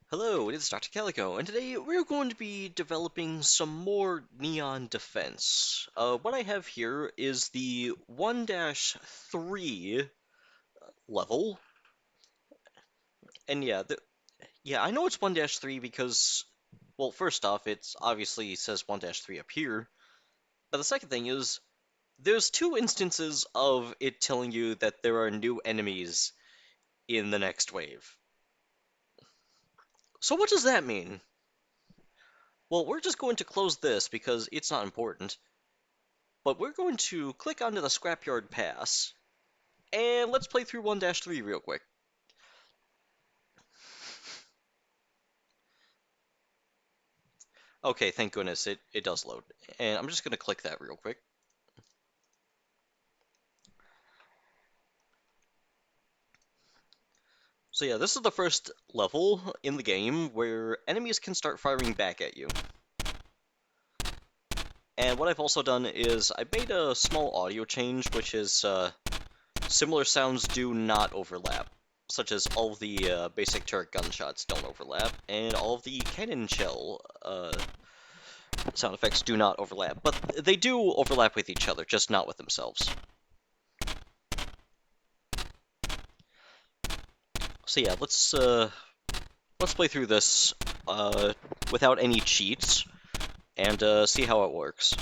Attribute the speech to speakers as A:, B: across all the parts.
A: Hello, it is Dr. Calico, and today we're going to be developing some more Neon Defense. What I have here is the 1-3 level, and yeah, I know it's 1-3 because, well, first off, it's obviously says 1-3 up here, but the second thing is, there's two instances of it telling you that there are new enemies in the next wave. So what does that mean? Well, we're just going to close this because it's not important. But we're going to click onto the Scrapyard Pass, and let's play through 1-3 real quick. Okay, thank goodness, it does load. And I'm just going to click that real quick. So yeah, this is the first level in the game where enemies can start firing back at you. And what I've also done is I made a small audio change, which is similar sounds do not overlap, such as all of the basic turret gunshots don't overlap, and all of the cannon shell sound effects do not overlap, but they do overlap with each other, just not with themselves. So yeah, let's play through this without any cheats and see how it works.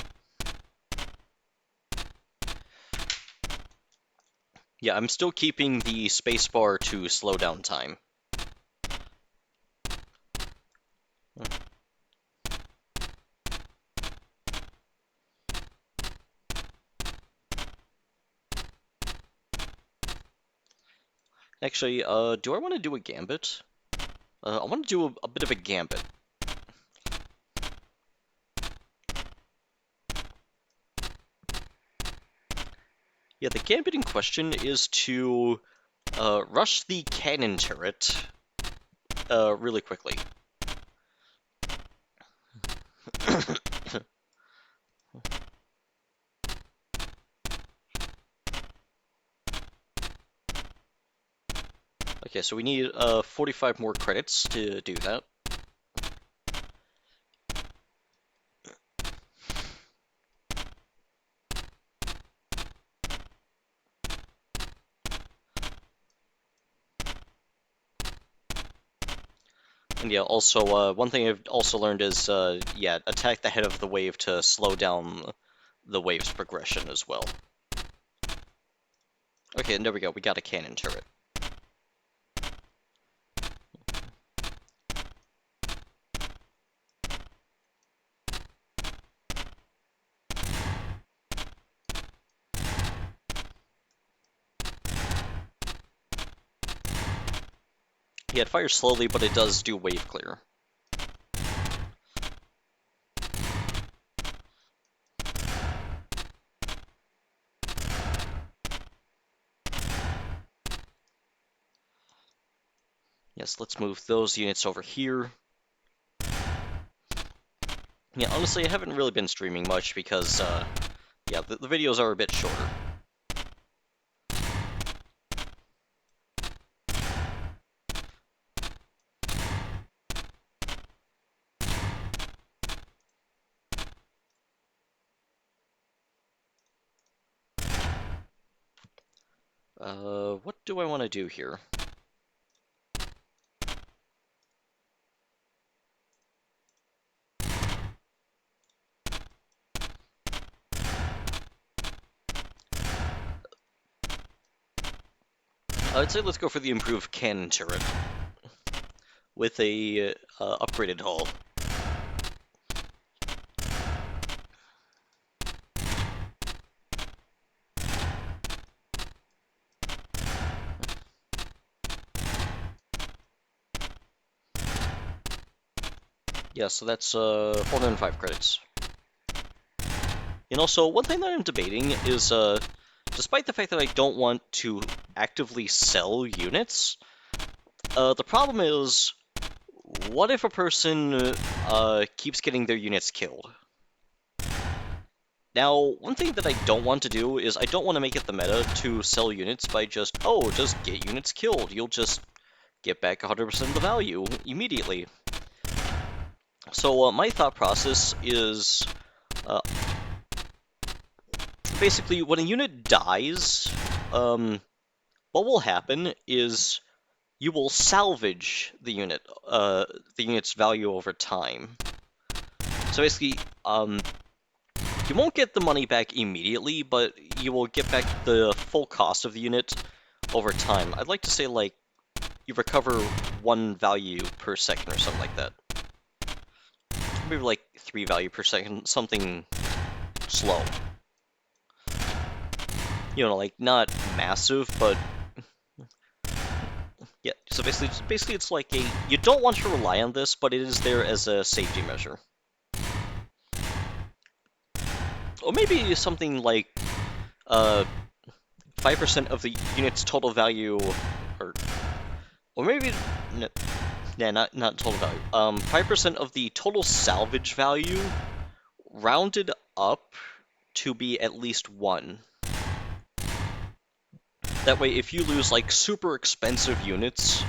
A: Yeah, I'm still keeping the spacebar to slow down time. Actually, do I want to do a gambit? I want to do a bit of a gambit. Yeah, the gambit in question is to rush the cannon turret really quickly. Okay, so we need 45 more credits to do that. And yeah, also, one thing I've also learned is, yeah, attack the head of the wave to slow down the wave's progression as well. Okay, and there we go, we got a cannon turret. Yeah, it fires slowly, but it does do wave clear. Yes, let's move those units over here. Yeah, honestly, I haven't really been streaming much because, yeah, the videos are a bit shorter. What do I want to do here? I'd say let's go for the improved cannon turret with a upgraded hull. Yeah, so that's 405 credits. And also, one thing that I'm debating is, despite the fact that I don't want to actively sell units, the problem is, what if a person keeps getting their units killed? Now, one thing that I don't want to do is I don't want to make it the meta to sell units by just get units killed. You'll just get back 100% of the value immediately. So my thought process is basically when a unit dies, what will happen is you will salvage the unit's value over time. So basically, you won't get the money back immediately, but you will get back the full cost of the unit over time. I'd like to say, like, you recover 1 value per second or something like that. Maybe like 3 value per second, something slow. You know, like, not massive, but yeah, so basically it's like you don't want to rely on this, but it is there as a safety measure. Or maybe something like 5% of the unit's total value, or maybe yeah, not total value. 5% of the total salvage value, rounded up to be at least 1. That way, if you lose like super expensive units,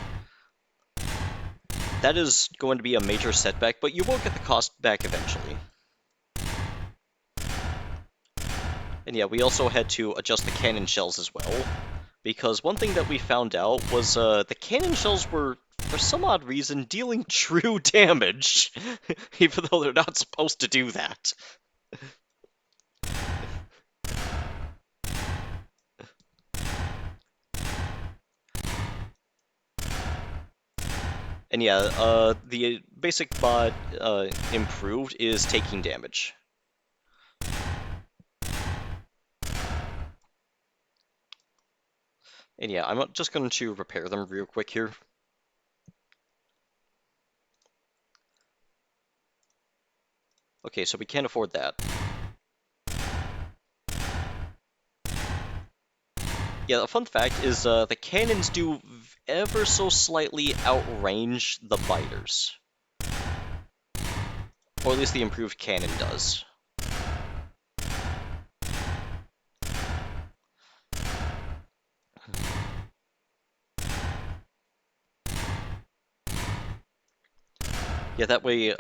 A: that is going to be a major setback, but you will get the cost back eventually. And yeah, we also had to adjust the cannon shells as well, because one thing that we found out was the cannon shells were, for some odd reason, dealing true damage, even though they're not supposed to do that. And yeah, the basic mod improved is taking damage. And yeah, I'm just going to repair them real quick here. Okay, so we can't afford that. Yeah, a fun fact is the cannons do ever so slightly outrange the biters. Or at least the improved cannon does. Yeah, that way,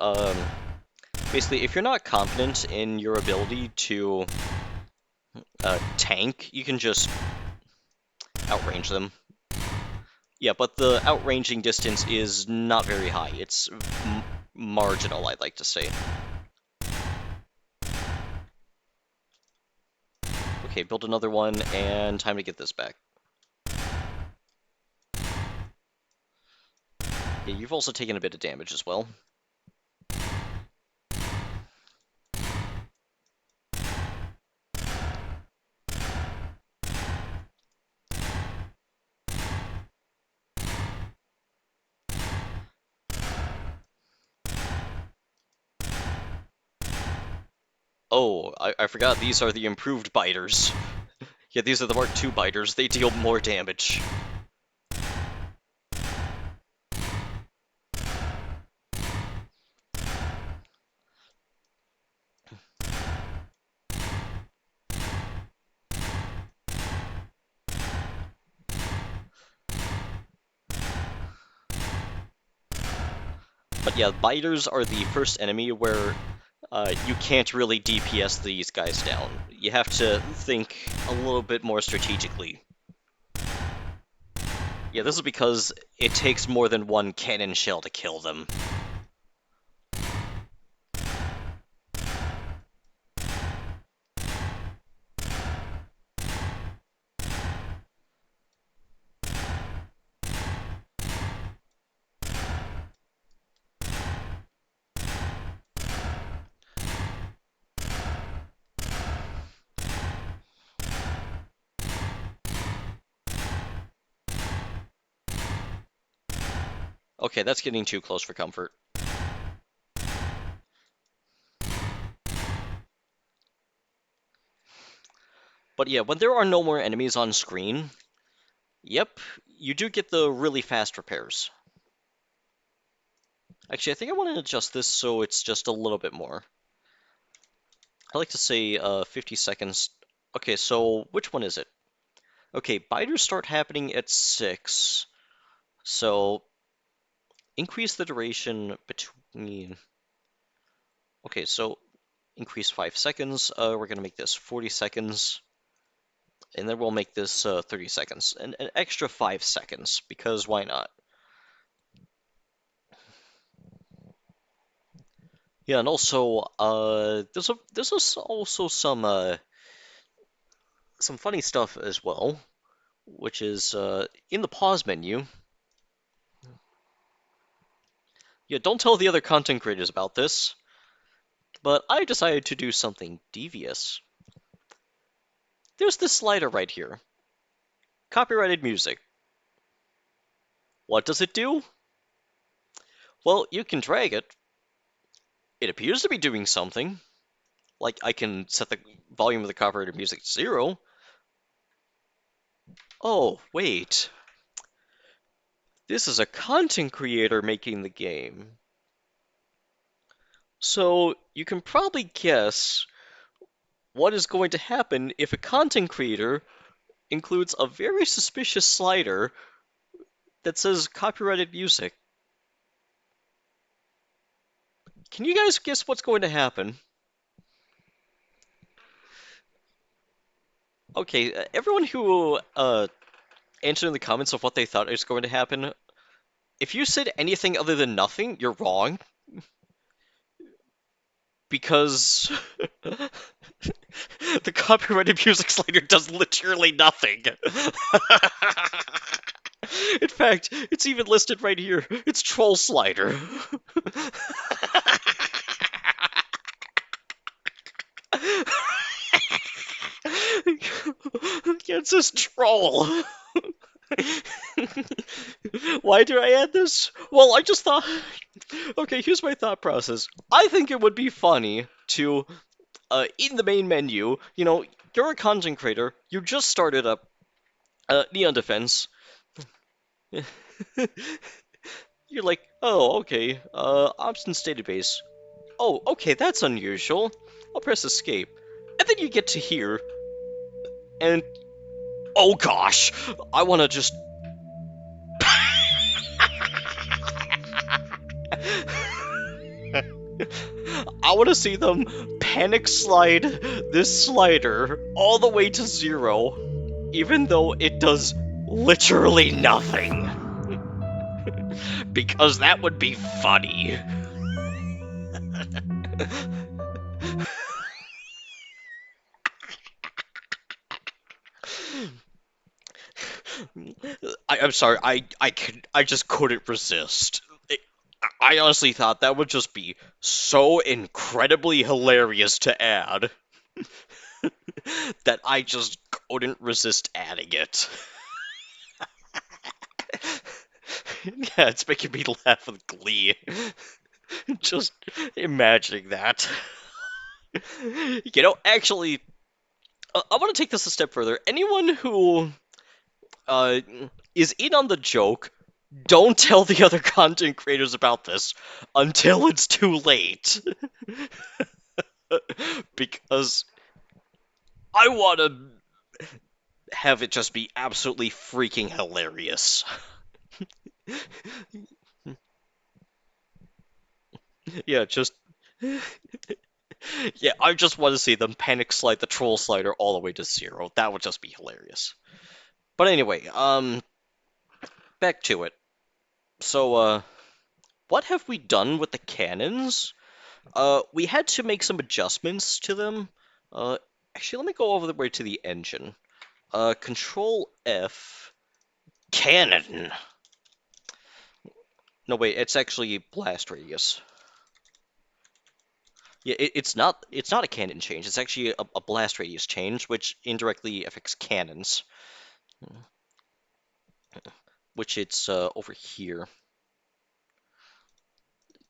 A: basically, if you're not confident in your ability to tank, you can just outrange them. Yeah, but the outranging distance is not very high. It's marginal, I'd like to say. Okay, build another one, and time to get this back. Yeah, you've also taken a bit of damage as well. Oh, I forgot these are the improved biters. Yeah, these are the Mark II biters. They deal more damage. But yeah, biters are the first enemy where you can't really DPS these guys down. You have to think a little bit more strategically. Yeah, this is because it takes more than 1 cannon shell to kill them. Okay, that's getting too close for comfort. But yeah, when there are no more enemies on screen, yep, you do get the really fast repairs. Actually, I think I want to adjust this so it's just a little bit more. I like to say 50 seconds. Okay, so which one is it? Okay, biters start happening at 6. So increase the duration between... Okay, so increase 5 seconds. We're gonna make this 40 seconds. And then we'll make this 30 seconds. An extra 5 seconds, because why not? Yeah, and also, there's also some funny stuff as well, which is in the pause menu. Yeah, don't tell the other content creators about this, but I decided to do something devious. There's this slider right here. Copyrighted music. What does it do? Well, you can drag it. It appears to be doing something. Like, I can set the volume of the copyrighted music to 0. Oh, wait. This is a content creator making the game. So, you can probably guess what is going to happen if a content creator includes a very suspicious slider that says copyrighted music. Can you guys guess what's going to happen? Okay, everyone who answered in the comments of what they thought is going to happen, if you said anything other than nothing, you're wrong. Because the copyrighted music slider does literally nothing. In fact, it's even listed right here. It's Troll Slider. Yeah, it says troll. Why do I add this? Well, I just thought... Okay, here's my thought process. I think it would be funny to, in the main menu, you're a content creator, you just started up Neon Defense. You're like, oh, okay, Options database. Oh, okay, that's unusual. I'll press escape. And then you get to here, and oh gosh, I want to just... I want to see them panic slide this slider all the way to 0, even though it does literally nothing. Because that would be funny. I'm sorry, I just couldn't resist. I honestly thought that would just be so incredibly hilarious to add that I just couldn't resist adding it. Yeah, it's making me laugh with glee. Just imagining that. Actually, I want to take this a step further. Anyone who uh, is in on the joke, don't tell the other content creators about this until it's too late. Because I want to have it just be absolutely freaking hilarious. Yeah, just... Yeah, I just want to see them panic slide the troll slider all the way to 0. That would just be hilarious. But anyway, back to it. So, what have we done with the cannons? We had to make some adjustments to them. Actually, let me go over the way to the engine. Control F, cannon. No, wait, it's actually blast radius. Yeah, it's not a cannon change. It's actually a blast radius change, which indirectly affects cannons. Which it's over here.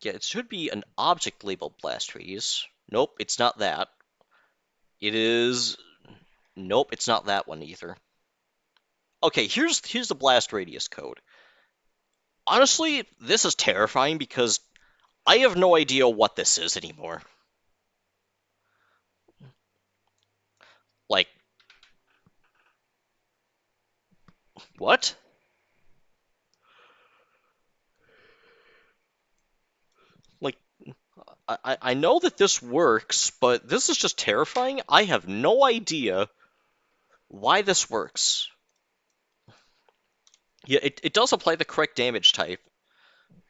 A: Yeah, it should be an object labeled blast radius. Nope, it's not that. It is... Nope, it's not that one either. Okay, here's the blast radius code. Honestly, this is terrifying because I have no idea what this is anymore. Like, what? Like, I know that this works, but this is just terrifying. I have no idea why this works. Yeah, it does apply the correct damage type,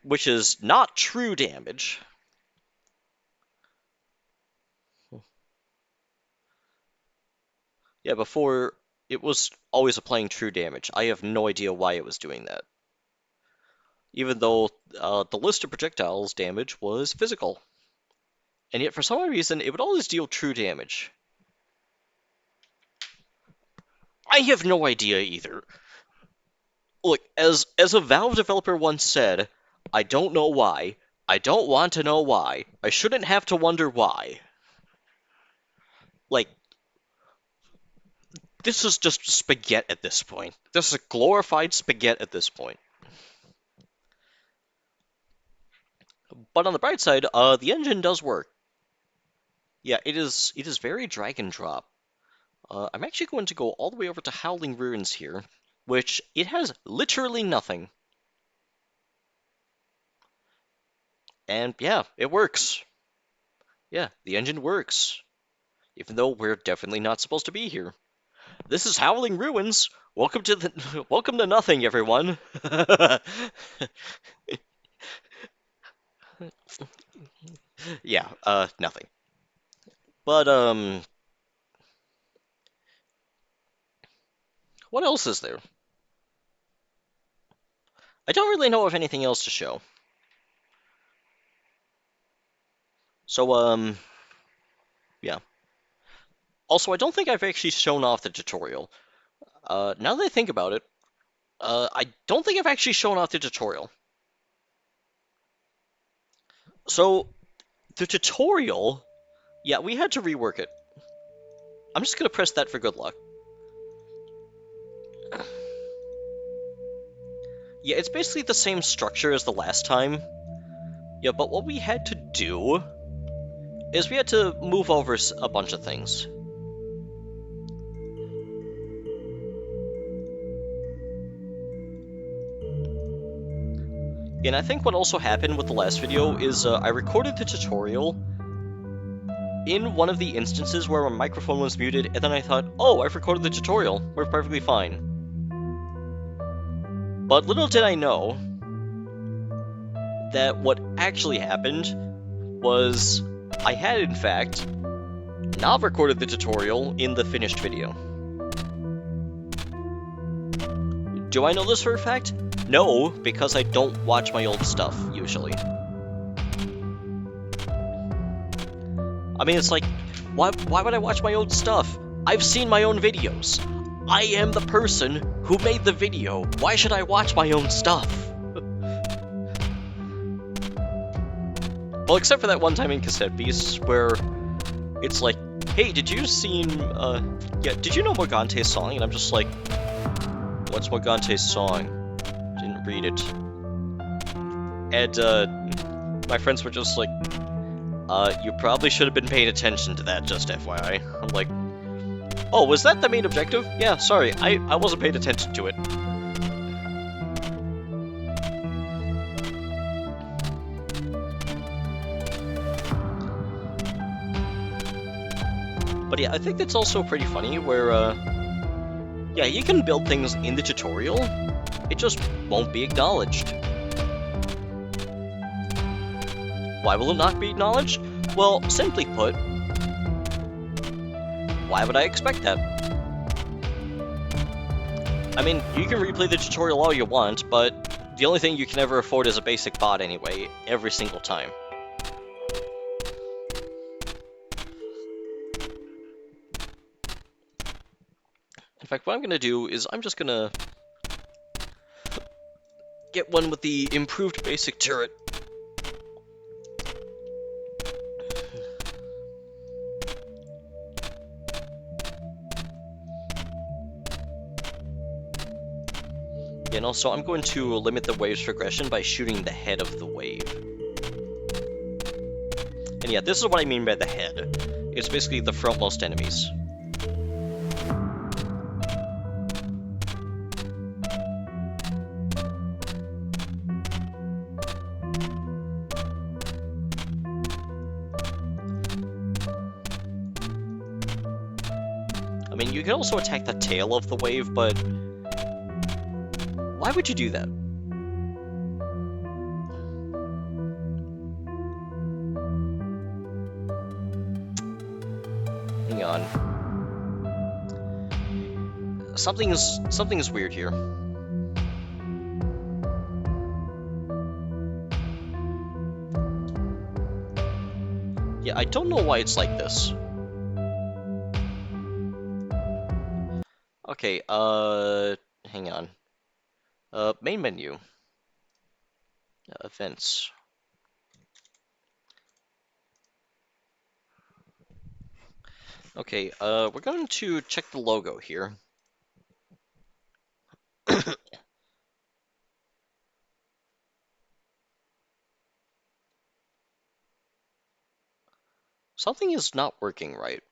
A: which is not true damage. Yeah, before it was always applying true damage. I have no idea why it was doing that. Even though the list of projectiles damage was physical. And yet, for some reason, it would always deal true damage. I have no idea either. Look, as a Valve developer once said, I don't know why. I don't want to know why. I shouldn't have to wonder why. Like, this is just spaghetti at this point. This is glorified spaghetti at this point. But on the bright side, the engine does work. Yeah, it is very drag and drop. I'm actually going to go all the way over to Howling Ruins here, which it has literally nothing. And yeah, it works. Yeah, the engine works. Even though we're definitely not supposed to be here. This is Howling Ruins. Welcome to nothing, everyone. Yeah, nothing. But what else is there? I don't really know of anything else to show. So yeah. Also, I don't think I've actually shown off the tutorial. Now that I think about it, I don't think I've actually shown off the tutorial. So, the tutorial, yeah, we had to rework it. I'm just gonna press that for good luck. Yeah, it's basically the same structure as the last time. Yeah, but what we had to do is we had to move over a bunch of things. And I think what also happened with the last video is I recorded the tutorial in one of the instances where my microphone was muted, and then I thought, oh, I've recorded the tutorial, we're perfectly fine. But little did I know that what actually happened was I had, in fact, not recorded the tutorial in the finished video. Do I know this for a fact? No, because I don't watch my old stuff, usually. I mean, it's like, why would I watch my old stuff? I've seen my own videos. I am the person who made the video. Why should I watch my own stuff? Well, except for that one time in Cassette Beasts where it's like, hey, did you know Morgante's song? And I'm just like, what's Morgante's song? Didn't read it. And, my friends were just like, you probably should have been paying attention to that, just FYI. I'm like, oh, was that the main objective? Yeah, sorry, I wasn't paying attention to it. But yeah, I think that's also pretty funny where, yeah, you can build things in the tutorial, it just won't be acknowledged. Why will it not be acknowledged? Well, simply put, why would I expect that? I mean, you can replay the tutorial all you want, but the only thing you can ever afford is a basic bot anyway, every single time. In fact, what I'm gonna do is I'm just gonna get one with the improved basic turret. And also, I'm going to limit the wave's progression by shooting the head of the wave. And yeah, this is what I mean by the head. It's basically the frontmost enemies. I mean, you can also attack the tail of the wave, but why would you do that? Hang on. Something's weird here. Yeah, I don't know why it's like this. Okay, hang on. Main menu. Events. Okay, we're going to check the logo here. Something is not working right.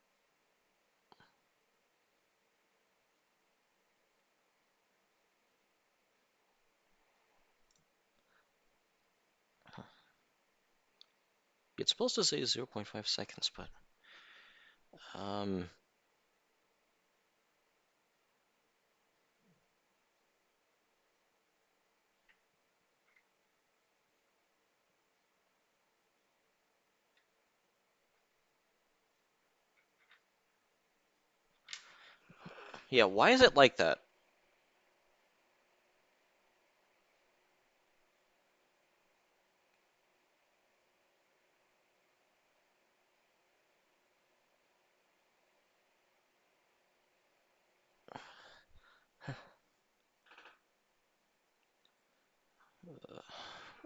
A: It's supposed to say 0.5 seconds, but yeah, why is it like that?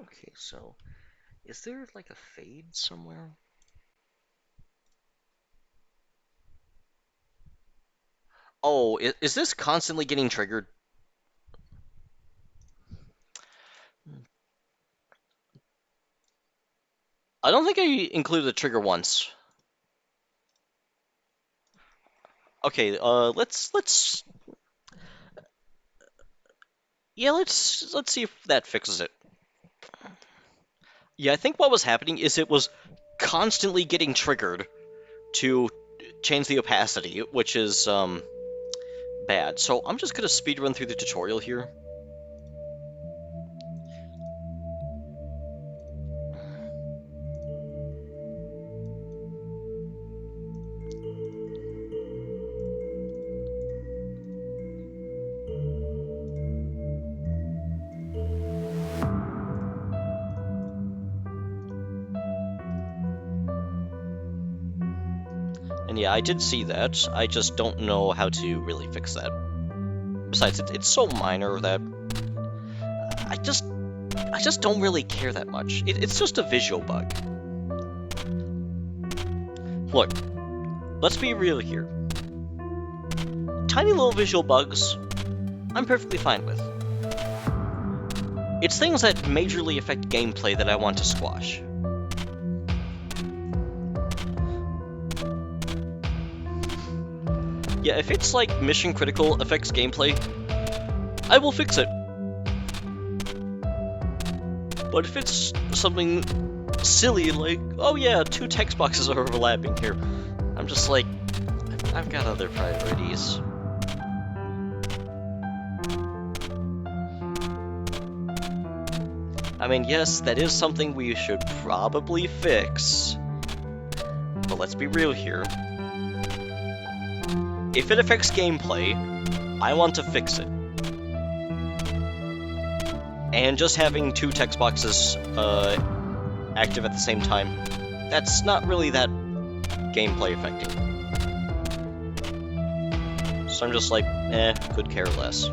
A: Okay, so is there like a fade somewhere? Oh, is this constantly getting triggered? I don't think I included the trigger once. Okay, let's yeah, let's see if that fixes it. Yeah, I think what was happening is it was constantly getting triggered to change the opacity, which is bad. So I'm just gonna speedrun through the tutorial here. And yeah, I did see that. I just don't know how to really fix that. Besides, it's so minor that I just don't really care that much. It's just a visual bug. Look, let's be real here. Tiny little visual bugs, I'm perfectly fine with. It's things that majorly affect gameplay that I want to squash. Yeah, if it's like mission critical affects gameplay, I will fix it. But if it's something silly like, oh yeah, 2 text boxes are overlapping here, I'm just like, I've got other priorities. I mean, yes, that is something we should probably fix, but let's be real here. If it affects gameplay, I want to fix it. And just having 2 text boxes active at the same time, that's not really that gameplay affecting. So I'm just like, could care less.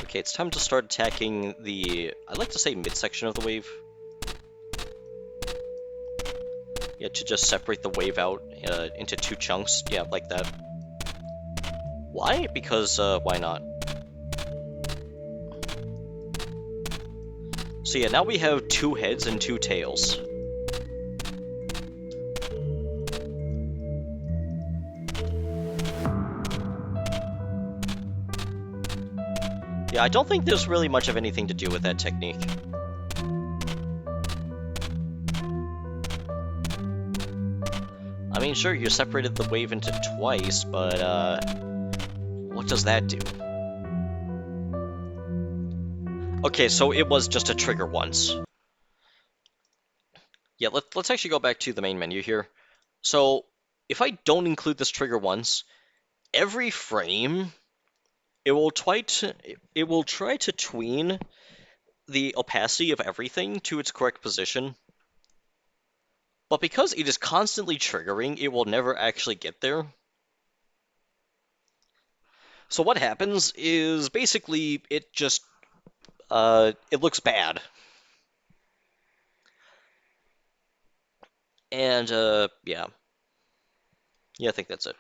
A: Okay, it's time to start attacking the, I'd like to say midsection of the wave. Yeah, to just separate the wave out into 2 chunks. Yeah, like that. Why? Because, why not? So yeah, now we have 2 heads and 2 tails. Yeah, I don't think there's really much of anything to do with that technique. I mean, sure, you separated the wave into twice, but, what does that do? Okay, so it was just a trigger once. Yeah, let's actually go back to the main menu here. So, if I don't include this trigger once, every frame, it will try to tween the opacity of everything to its correct position. But because it is constantly triggering, it will never actually get there. So what happens is basically it just it looks bad. And yeah. Yeah, I think that's it.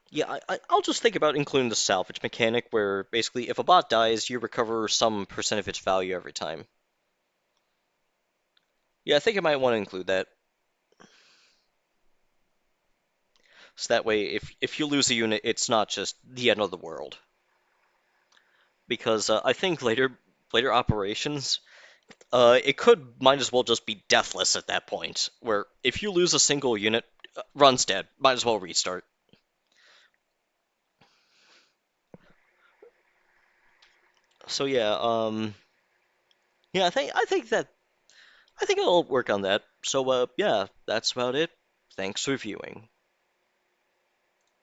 A: Yeah, I'll just think about including the salvage mechanic where basically if a bot dies, you recover some percent of its value every time. Yeah, I think I might want to include that. So that way, if you lose a unit, it's not just the end of the world. Because I think later operations, it might as well just be deathless at that point. Where if you lose a single unit, run's dead. Might as well restart. So yeah, yeah, I think I'll work on that. So yeah, that's about it. Thanks for viewing.